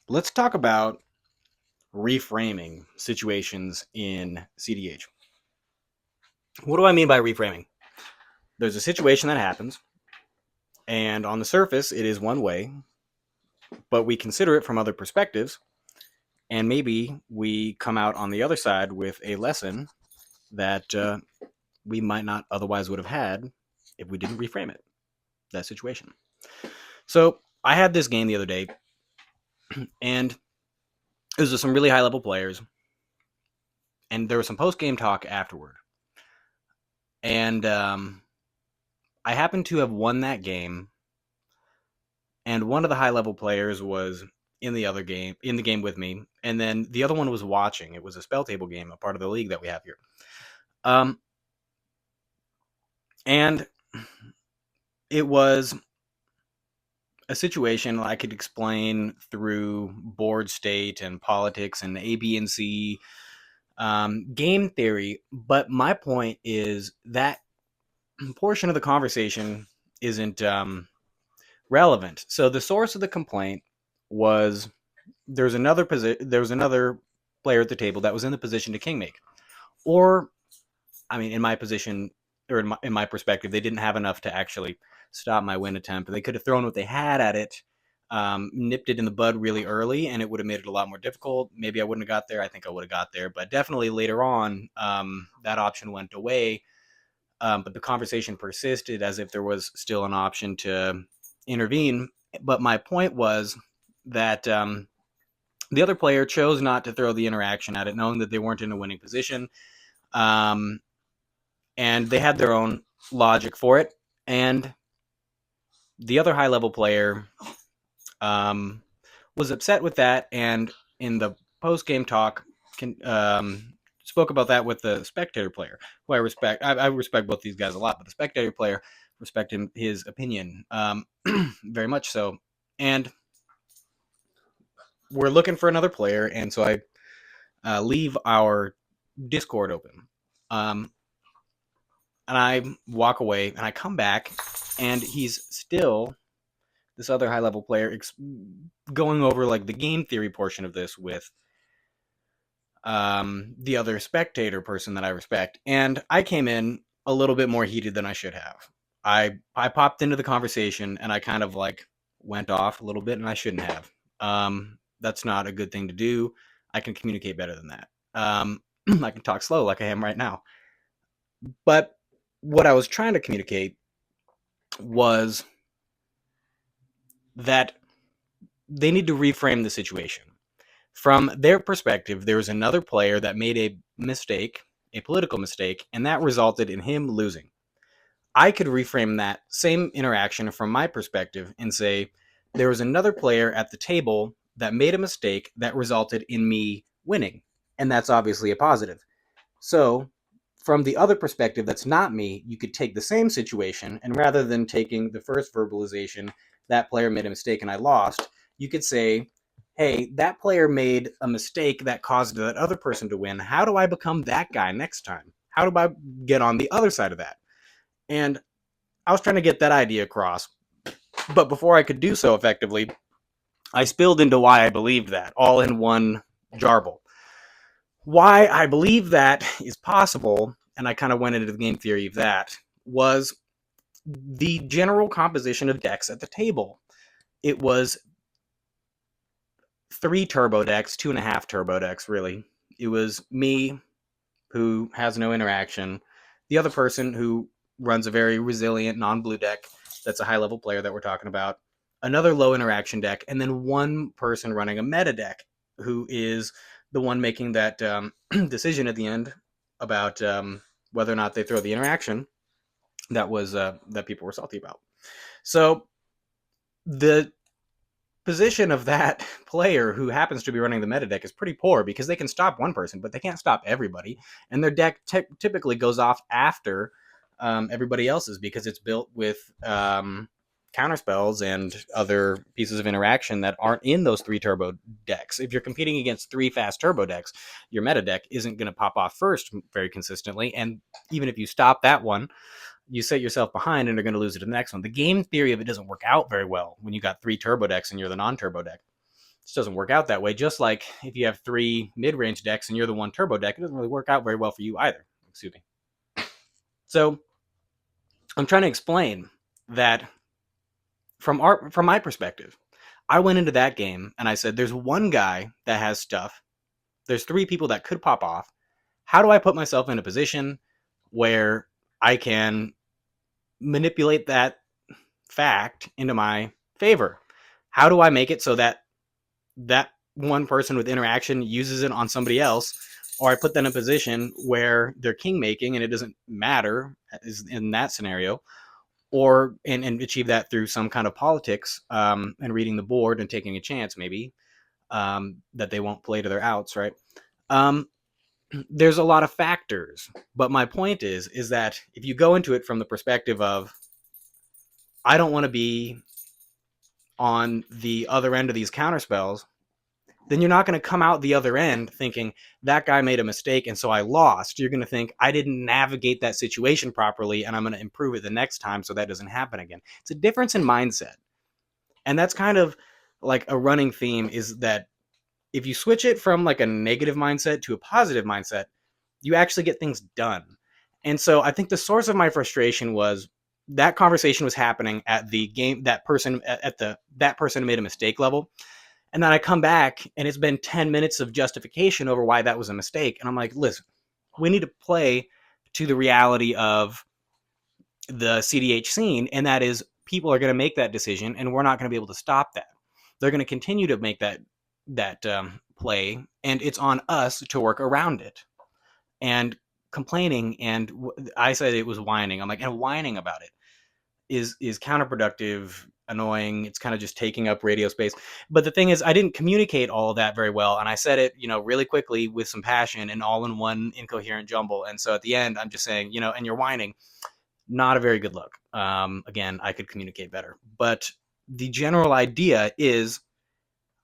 Let's talk about reframing situations in cEDH. What do I mean by reframing? There's a situation that happens, and on the surface, it is one way, but we consider it from other perspectives, and maybe we come out on the other side with a lesson that we might not otherwise would have had if we didn't reframe it, that situation. So I had this game the other day, and it was with some really high level players, and there was some post game talk afterward. And I happened to have won that game, and one of the high level players was in the game with me, and then the other one was watching. It was a spell table game, a part of the league that we have here. Um, and it was a situation I could explain through board state and politics and A, B, and C game theory. But my point is that portion of the conversation isn't relevant. So the source of the complaint was there was another player at the table that was in the position to kingmake, or I mean, in my position or in my perspective, they didn't have enough to actually stop my win attempt. They could have thrown what they had at it, nipped it in the bud really early, and it would have made it a lot more difficult. Maybe I wouldn't have got there. I think I would have got there, but definitely later on, that option went away. But the conversation persisted as if there was still an option to intervene. But my point was that the other player chose not to throw the interaction at it, knowing that they weren't in a winning position. Um, and they had their own logic for it. And the other high level player was upset with that. And in the post game talk, spoke about that with the spectator player, who I respect. I respect both these guys a lot, but the spectator player respect his opinion very much so. And we're looking for another player, and so I leave our Discord open. And I walk away, and I come back, and he's still this other high level player going over like the game theory portion of this with the other spectator person that I respect. And I came in a little bit more heated than I should have. I popped into the conversation, and I kind of like went off a little bit, and I shouldn't have. That's not a good thing to do. I can communicate better than that. I can talk slow like I am right now. But what I was trying to communicate was that they need to reframe the situation. From their perspective, there was another player that made a mistake, a political mistake, and that resulted in him losing. I could reframe that same interaction from my perspective and say, there was another player at the table that made a mistake that resulted in me winning. And that's obviously a positive. So, from the other perspective that's not me, you could take the same situation, and rather than taking the first verbalization, that player made a mistake and I lost, you could say, hey, that player made a mistake that caused that other person to win. How do I become that guy next time? How do I get on the other side of that? And I was trying to get that idea across. But before I could do so effectively, I spilled into why I believed that, all in one jarble. Why I believe that is possible, and I kind of went into the game theory of that, was the general composition of decks at the table. It was 3 turbo decks, 2.5 turbo decks, really. It was me, who has no interaction, the other person who runs a very resilient non-blue deck that's a high-level player that we're talking about, another low interaction deck, and then one person running a meta deck who is the one making that decision at the end about whether or not they throw the interaction that was that people were salty about. So the position of that player who happens to be running the meta deck is pretty poor because they can stop one person, but they can't stop everybody. And their deck typically goes off after everybody else's because it's built with counterspells and other pieces of interaction that aren't in those 3 turbo decks. If you're competing against 3 fast turbo decks, your meta deck isn't going to pop off first very consistently. And even if you stop that one, you set yourself behind and are going to lose it to the next one. The game theory of it doesn't work out very well when you got 3 turbo decks and you're the non-turbo deck. It just doesn't work out that way. Just like if you have 3 mid-range decks and you're the one turbo deck, it doesn't really work out very well for you either. Excuse me. So I'm trying to explain that from my perspective, I went into that game and I said, there's one guy that has stuff. There's 3 people that could pop off. How do I put myself in a position where I can manipulate that fact into my favor? How do I make it so that that one person with interaction uses it on somebody else, or I put them in a position where they're king making and it doesn't matter in that scenario, or and achieve that through some kind of politics, and reading the board and taking a chance maybe, that they won't play to their outs, right? Um, there's a lot of factors, but my point is that if you go into it from the perspective of, I don't want to be on the other end of these counterspells, then you're not going to come out the other end thinking that guy made a mistake and so I lost. You're going to think I didn't navigate that situation properly and I'm going to improve it the next time so that doesn't happen again. It's a difference in mindset. And that's kind of like a running theme, is that if you switch it from like a negative mindset to a positive mindset, you actually get things done. And so I think the source of my frustration was that conversation was happening at the game, that person at the that person made a mistake level. And then I come back and it's been 10 minutes of justification over why that was a mistake. And I'm like, listen, we need to play to the reality of the cEDH scene. And that is, people are going to make that decision and we're not going to be able to stop that. They're going to continue to make that play, and it's on us to work around it. And complaining, and I said it was whining. I'm like, and whining about it is counterproductive, annoying. It's kind of just taking up radio space. But the thing is, I didn't communicate all of that very well, and I said it, really quickly with some passion and all in one incoherent jumble. And so at the end, I'm just saying, and you're whining. Not a very good look. Again, I could communicate better. But the general idea is,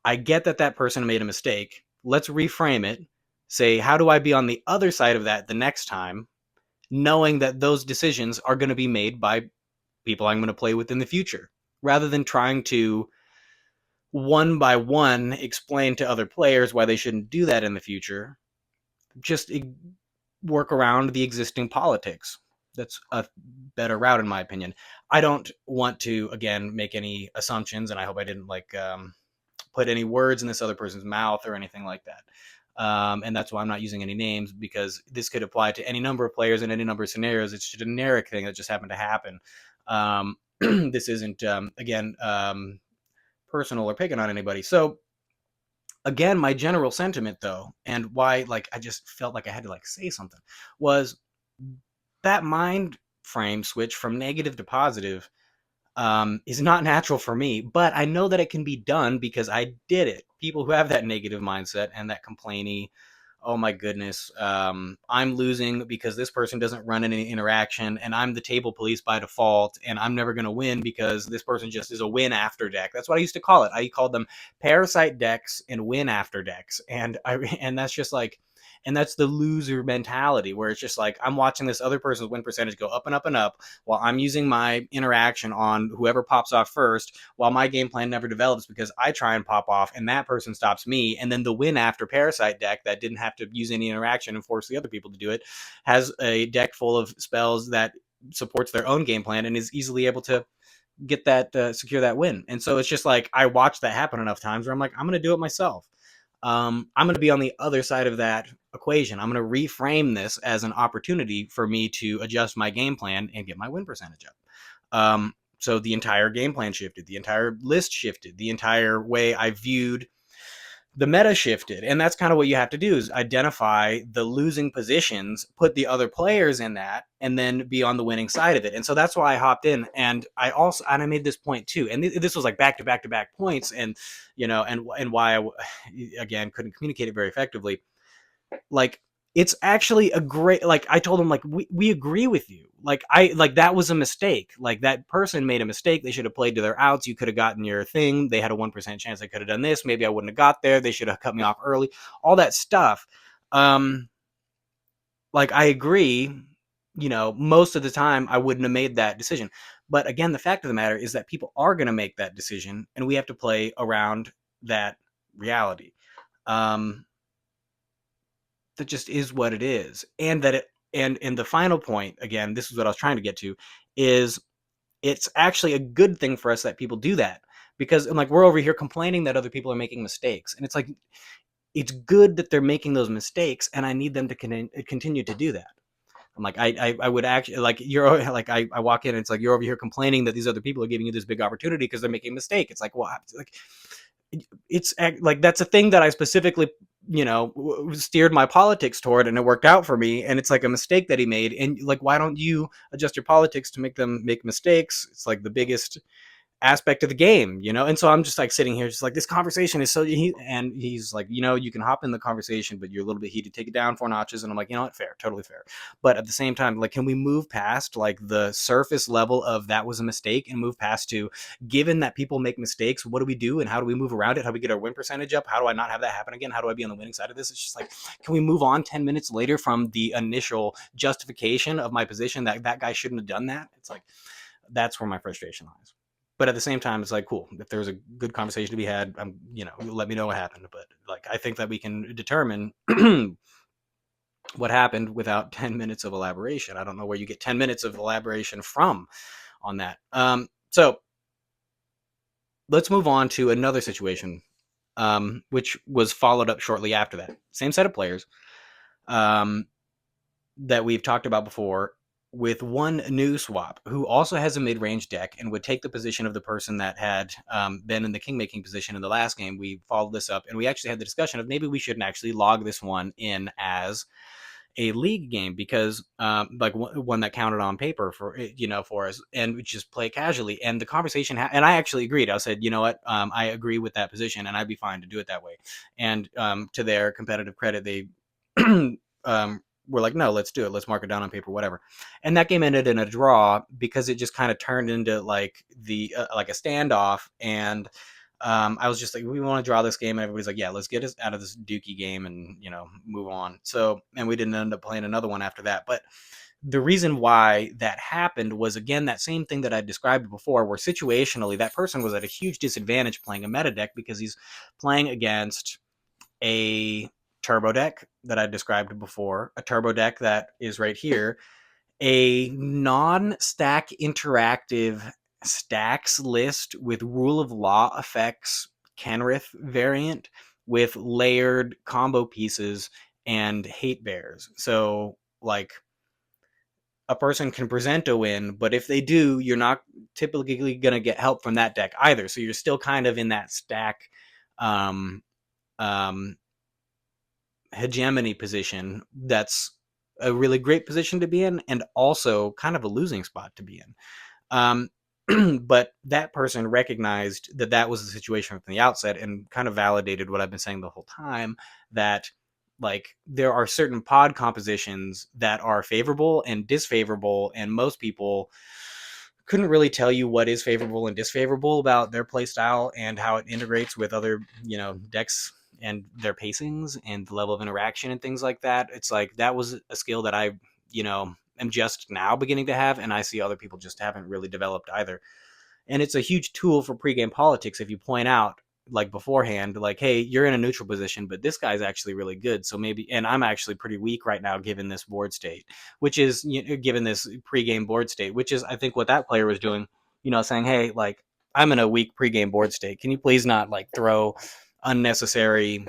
I get that that person made a mistake. Let's reframe it. Say, how do I be on the other side of that the next time, knowing that those decisions are going to be made by people I'm going to play with in the future, rather than trying to one by one explain to other players why they shouldn't do that in the future. Just work around the existing politics. That's a better route, in my opinion. I don't want to, again, make any assumptions, and I hope I didn't put any words in this other person's mouth or anything like that. And that's why I'm not using any names, because this could apply to any number of players in any number of scenarios. It's a generic thing that just happened to happen. This isn't, again, personal or picking on anybody. So again, my general sentiment, though, and why I just felt like I had to say something, was that mind frame switch from negative to positive is not natural for me, but I know that it can be done because I did it. People who have that negative mindset and that complainy, oh my goodness, I'm losing because this person doesn't run any interaction, and I'm the table police by default, and I'm never going to win because this person just is a win after deck. That's what I used to call it. I called them parasite decks and win after decks, and that's just and that's the loser mentality, where it's just I'm watching this other person's win percentage go up and up and up while I'm using my interaction on whoever pops off first, while my game plan never develops because I try and pop off and that person stops me. And then the win after parasite deck that didn't have to use any interaction and force the other people to do it has a deck full of spells that supports their own game plan and is easily able to get that, secure that win. And so it's just I watched that happen enough times where I'm I'm going to do it myself. I'm going to be on the other side of that equation. I'm going to reframe this as an opportunity for me to adjust my game plan and get my win percentage up. So the entire game plan shifted, the entire list shifted, the entire way I viewed the meta shifted. And that's kind of what you have to do, is identify the losing positions, put the other players in that, and then be on the winning side of it. And so that's why I hopped in. And I made this point too. And this was back to back to back points. And, and why I, again, couldn't communicate it very effectively. It's actually a great, I told them, we agree with you. That was a mistake. That person made a mistake. They should have played to their outs. You could have gotten your thing. They had a 1% chance they could have done this. Maybe I wouldn't have got there. They should have cut me off early. All that stuff. I agree, most of the time I wouldn't have made that decision. But again, the fact of the matter is that people are going to make that decision, and we have to play around that reality. Um, that just is what it is. And that it, and the final point, again, this is what I was trying to get to, is it's actually a good thing for us that people do that, because like we're over here complaining that other people are making mistakes, and it's like it's good that they're making those mistakes, and I need them to continue to do that. I'm like, I would actually, like, you're like, I walk in and it's like, you're over here complaining that these other people are giving you this big opportunity because they're making a mistake. It's like, well, like, it's like, that's a thing that I specifically, steered my politics toward, and it worked out for me. And it's like a mistake that he made. And like, why don't you adjust your politics to make them make mistakes? It's like the biggest aspect of the game, and so I'm just like sitting here just like, this conversation is so and he's like, you can hop in the conversation, but you're a little bit heated, take it down 4 notches. And I'm like, you know what, fair, totally fair. But at the same time, like, can we move past like the surface level of that was a mistake and move past to, given that people make mistakes, what do we do and how do we move around it? How do we get our win percentage up? How do I not have that happen again? How do I be on the winning side of this? It's just like, can we move on 10 minutes later from the initial justification of my position that that guy shouldn't have done that? It's like, that's where my frustration lies. But at the same time, it's like, cool, if there's a good conversation to be had, let me know what happened. But like, I think that we can determine what happened without 10 minutes of elaboration. I don't know where you get 10 minutes of elaboration from on that. So let's move on to another situation, which was followed up shortly after that. Same set of players that we've talked about before, with one new swap who also has a mid-range deck and would take the position of the person that had been in the king-making position in the last game. We followed this up, and we actually had the discussion of maybe we shouldn't actually log this one in as a league game, because like one that counted on paper for for us, and we just play casually. And the conversation and I actually agreed. I said, you know what, I agree with that position, and I'd be fine to do it that way. And to their competitive credit, they we're like, no, let's do it. Let's mark it down on paper, whatever. And that game ended in a draw because it just kind of turned into like the like a standoff. And I was just like, we want to draw this game. And everybody's like, yeah, let's get us out of this dookie game and, move on. So, and we didn't end up playing another one after that. But the reason why that happened was, again, that same thing that I described before, where situationally that person was at a huge disadvantage playing a meta deck because he's playing against a turbo deck that I described before, a turbo deck that is right here, a non-stack interactive stacks list with rule of law effects Kenrith variant with layered combo pieces and hate bears. So like, a person can present a win, but if they do, you're not typically going to get help from that deck either. So you're still kind of in that stack um, um, hegemony position. That's a really great position to be in, and also kind of a losing spot to be in. But that person recognized that that was the situation from the outset, and kind of validated what I've been saying the whole time, that like, there are certain pod compositions that are favorable and disfavorable, and most people couldn't really tell you what is favorable and disfavorable about their playstyle and how it integrates with other, decks and their pacings and the level of interaction and things like that. It's like, that was a skill that I, am just now beginning to have, and I see other people just haven't really developed either. And it's a huge tool for pregame politics if you point out, like, beforehand, like, hey, you're in a neutral position, but this guy's actually really good. So maybe, and I'm actually pretty weak right now given this board state, which is, given this pregame board state, which is, I think, what that player was doing, saying, hey, like, I'm in a weak pregame board state. Can you please not like throw unnecessary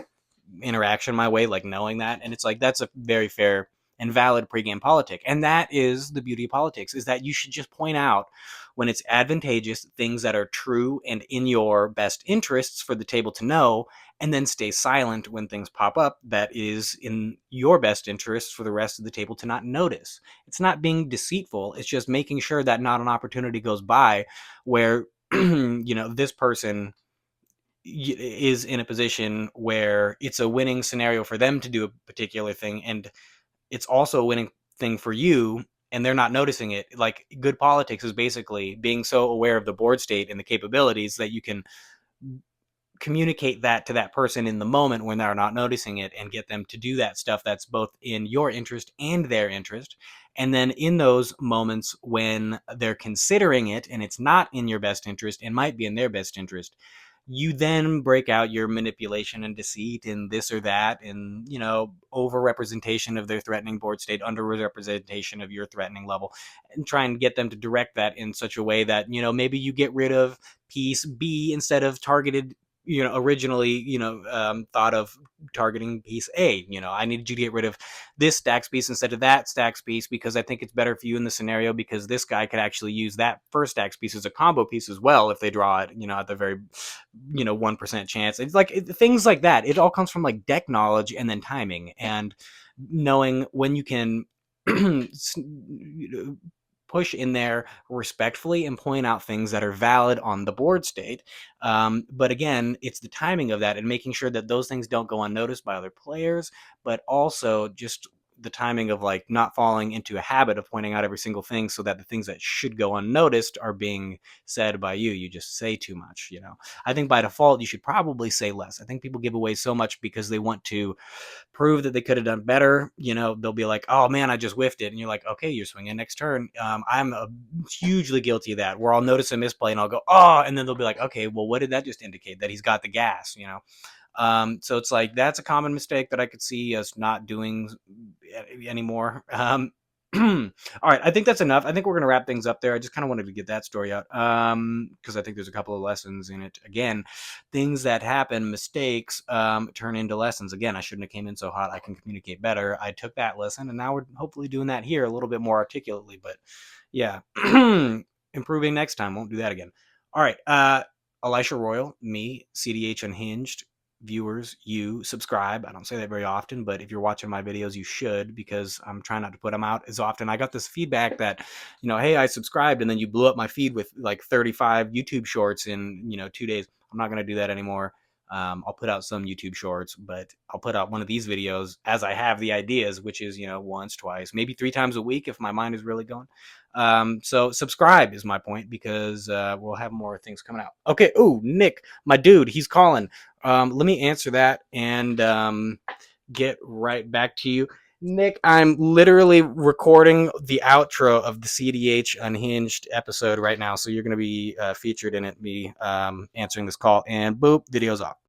interaction my way, like, knowing that? And it's like, that's a very fair and valid pregame politic. And that is the beauty of politics, is that you should just point out when it's advantageous things that are true and in your best interests for the table to know, and then stay silent when things pop up that is in your best interests for the rest of the table to not notice. It's not being deceitful. It's just making sure that not an opportunity goes by where this person is in a position where it's a winning scenario for them to do a particular thing, and it's also a winning thing for you, and they're not noticing it. Like, good politics is basically being so aware of the board state and the capabilities that you can communicate that to that person in the moment when they're not noticing it, and get them to do that stuff that's both in your interest and their interest. And then in those moments when they're considering it and it's not in your best interest and might be in their best interest, you then break out your manipulation and deceit and this or that, and over representation of their threatening board state, under representation of your threatening level, and try and get them to direct that in such a way that maybe you get rid of piece B instead of targeted, originally, thought of targeting piece A. I needed you to get rid of this stacks piece instead of that stacks piece because I think it's better for you in the scenario, because this guy could actually use that first stacks piece as a combo piece as well if they draw it, at the very 1% chance. It's like things like that. It all comes from like deck knowledge and then timing and knowing when you can push in there respectfully and point out things that are valid on the board state. But again, it's the timing of that and making sure that those things don't go unnoticed by other players, but also just the timing of like not falling into a habit of pointing out every single thing, so that the things that should go unnoticed are being said by you. You just say too much. I think by default you should probably say less. I think people give away so much because they want to prove that they could have done better. They'll be like, oh man, I just whiffed it. And you're like, okay, you're swinging next turn. I'm hugely guilty of that, where I'll notice a misplay and I'll go, oh, and then they'll be like, okay, well, what did that just indicate? That he's got the gas, So it's like, that's a common mistake that I could see us not doing anymore. All right, I think that's enough. I think we're going to wrap things up there. I just kind of wanted to get that story out because I think there's a couple of lessons in it. Again, things that happen, mistakes, turn into lessons. Again, I shouldn't have came in so hot. I can communicate better. I took that lesson, and now we're hopefully doing that here a little bit more articulately. But yeah, improving next time. Won't do that again. All right, Elisha Royal, me, cEDH Unhinged. Viewers, you subscribe. I don't say that very often, but if you're watching my videos, you should, because I'm trying not to put them out as often. I got this feedback that, hey, I subscribed, and then you blew up my feed with like 35 YouTube shorts in 2 days. I'm not going to do that anymore. I'll put out some YouTube shorts, but I'll put out one of these videos as I have the ideas, which is, once, twice, maybe 3 times a week if my mind is really going. So subscribe is my point, because we'll have more things coming out. Okay. Oh, Nick, my dude, he's calling. Let me answer that and get right back to you. Nick, I'm literally recording the outro of the cEDH Unhinged episode right now, so you're going to be featured in it, me answering this call, and boop, video's off.